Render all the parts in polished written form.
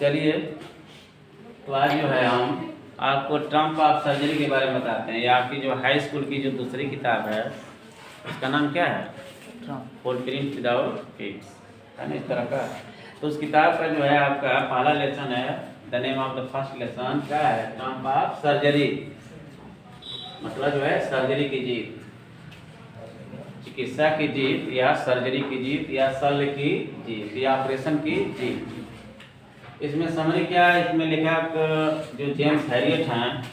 चलिए, तो आज जो है हम आपको ट्रम्प ऑफ सर्जरी के बारे में बताते हैं। ये आपकी जो हाई स्कूल की जो दूसरी किताब है उसका नाम क्या है? फुटप्रिंट विदाउट किड्स, है ना, इस तरह का। तो उस किताब का जो है आपका पहला लेसन है, the name of the first lesson क्या है? ट्रम्प ऑफ सर्जरी, मतलब जो है सर्जरी की जीत, चिकित्सा की जीत या सर्जरी की जीत या शल्य की जीत या ऑपरेशन की जीत। इसमें समरी क्या है? इसमें लिखा जो जेम्स हैरियट हैं,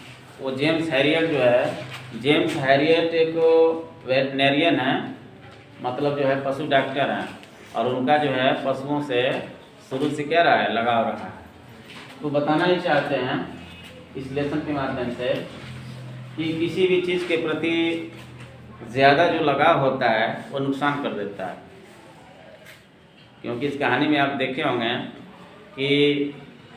वो जेम्स हैरियट जो है, जेम्स हैरियट एक वेटनेरियन है, मतलब जो है पशु डॉक्टर हैं, और उनका जो है पशुओं से शुरू से क्या रहा है? लगाव रहा है। तो बताना ही चाहते हैं इस लेसन के माध्यम से कि किसी भी चीज़ के प्रति ज़्यादा जो लगाव होता है वो नुकसान कर देता है। क्योंकि इस कहानी में आप देखे होंगे कि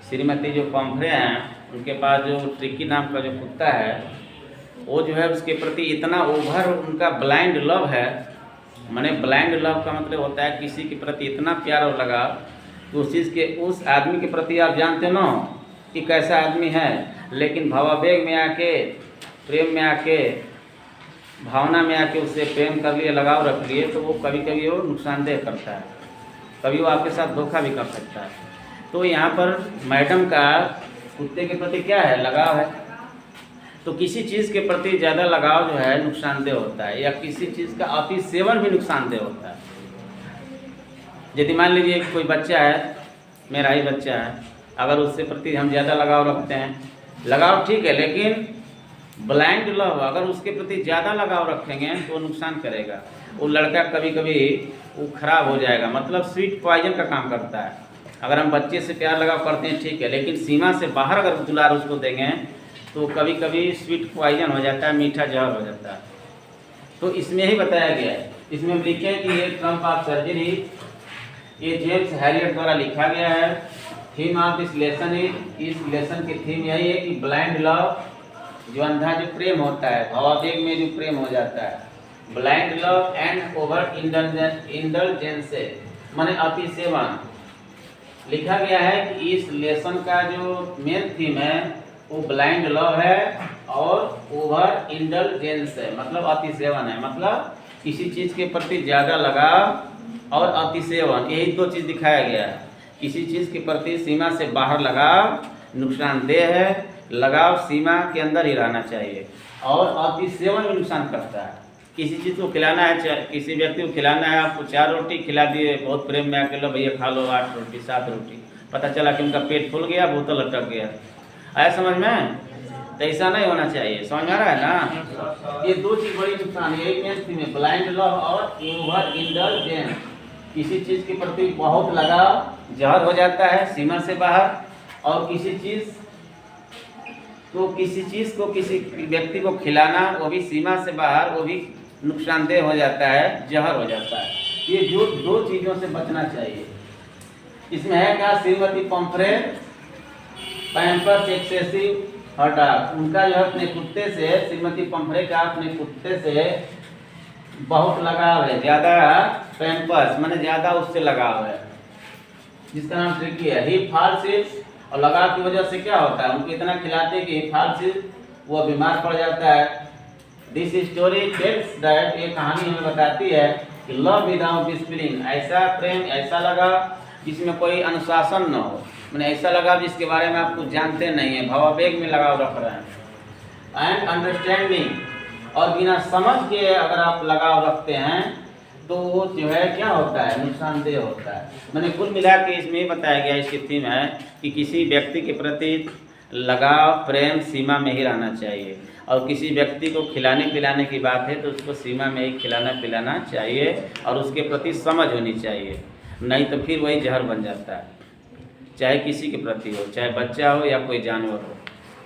श्रीमती जो पम्फ्रे हैं, उनके पास जो ट्रिकी नाम का जो कुत्ता है, वो जो है उसके प्रति इतना ओवर उनका ब्लाइंड लव है। माने ब्लाइंड लव का मतलब होता है किसी के प्रति इतना प्यार और लगाव कि उस चीज़ के, उस आदमी के प्रति आप जानते ना कि कैसा आदमी है, लेकिन भावावेग में आके, प्रेम में आके, भावना में आके उससे प्रेम कर लिए, लगाव रख लिए, तो वो कभी कभी वो नुकसानदेह करता है, कभी वो आपके साथ धोखा भी कर सकता है। तो यहाँ पर मैडम का कुत्ते के प्रति क्या है? लगाव है। तो किसी चीज़ के प्रति ज़्यादा लगाव जो है नुकसानदेह होता है, या किसी चीज़ का अति सेवन भी नुकसानदेह होता है। यदि मान लीजिए कोई बच्चा है, मेरा ही बच्चा है, अगर उससे प्रति हम ज़्यादा लगाव रखते हैं, लगाव ठीक है, लेकिन ब्लाइंड लव, अगर उसके प्रति ज़्यादा लगाव रखेंगे तो नुकसान करेगा। वो लड़का कभी कभी वो खराब हो जाएगा, मतलब स्वीट पॉइजन का काम करता है। अगर हम बच्चे से प्यार लगाव करते हैं ठीक है, लेकिन सीमा से बाहर अगर दुलार उसको देंगे तो कभी कभी स्वीट पॉइजन हो जाता है, मीठा जहर हो जाता है। तो इसमें ही बताया गया है, इसमें लिखे कि ये ट्रम्प ऑफ सर्जरी, ये जेम्स हैरियट द्वारा लिखा गया है। Theme of this lesson is, इस लेसन की थीम यही है कि ब्लाइंड लव, जो अंधा जो प्रेम होता है, भावावेग में जो प्रेम हो जाता है, blind love and over indulgence, माने अति सेवन। लिखा गया है कि इस लेसन का जो मेन थीम है वो ब्लाइंड लव है और ओवर इंडल्जेंस है, मतलब अति सेवन है, मतलब किसी चीज़ के प्रति ज़्यादा लगाव और अति सेवन, यही दो चीज़ दिखाया गया है। किसी चीज़ के प्रति सीमा से बाहर लगाव नुकसानदेह है, लगाव सीमा के अंदर ही रहना चाहिए, और अति सेवन भी नुकसान करता है। किसी चीज़ को खिलाना है, किसी व्यक्ति को खिलाना है, आपको 4 रोटी खिला दिए, बहुत प्रेम में आके लो भैया खा लो 8 रोटी 7 रोटी, पता चला कि उनका पेट फूल गया, बोतल लटक गया। आया समझ में? तो ऐसा नहीं होना चाहिए, समझ आ रहा है ना? ये दो चीज़ बड़ी नुकसान है, एक में ब्लाइंड लव और ओवर इंडल्जेंस। किसी चीज़ के प्रति बहुत लगाव जहर हो जाता है सीमा से बाहर, और किसी चीज़ को किसी व्यक्ति को खिलाना, वो भी सीमा से बाहर, वो भी नुकसानदेह हो जाता है, जहर हो जाता है। ये जो दो चीज़ों से बचना चाहिए। इसमें है क्या? श्रीमती पम्फ्रे पैम्पर्स एक्सेसिव हटा, उनका जो है अपने कुत्ते से, श्रीमती पम्फ्रे का अपने कुत्ते से बहुत लगाव है, ज़्यादा पैम्पर्स माने ज़्यादा उससे लगाव है, जिसका नाम ट्रिकी है। ही फॉल्स इट, और लगाव की वजह से क्या होता है, उनको इतना खिलाते हैं कि ही फॉल्स इट, वो बीमार पड़ जाता है। दिस स्टोरी टेल्स दैट, ये कहानी हमें बताती है कि लव विदाउट डिसिप्लिन, ऐसा प्रेम, ऐसा लगाव जिसमें कोई अनुशासन न हो, मैंने ऐसा लगाव जिसके बारे में आप कुछ जानते नहीं है, भावावेग में लगाव रख रहे हैं, एंड अंडरस्टैंडिंग, और बिना समझ के अगर आप लगाव रखते हैं तो वो जो है क्या होता है? नुकसानदेह होता है। मैंने कुल मिला के इसमें ही बताया गया, इसकी थीम है कि किसी व्यक्ति के प्रति लगाव, प्रेम सीमा में ही रहना चाहिए, और किसी व्यक्ति को खिलाने पिलाने की बात है तो उसको सीमा में ही खिलाना पिलाना चाहिए, और उसके प्रति समझ होनी चाहिए, नहीं तो फिर वही जहर बन जाता है। चाहे किसी के प्रति हो, चाहे बच्चा हो या कोई जानवर हो,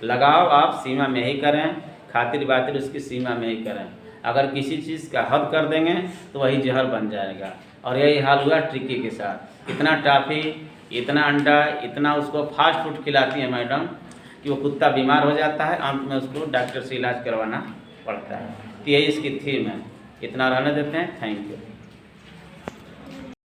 लगाव आप सीमा में ही करें, खातिर बातिर उसकी सीमा में ही करें। अगर किसी चीज़ का हद कर देंगे तो वही जहर बन जाएगा, और यही हाल हुआ ट्रिकी के साथ। इतना टॉफ़ी, इतना अंडा, इतना उसको फास्ट फूड खिलाती है मैडम कि वो कुत्ता बीमार हो जाता है, अंत में उसको डॉक्टर से इलाज करवाना पड़ता है। तो यही इसकी थीम है। इतना रहने देते हैं। Thank you.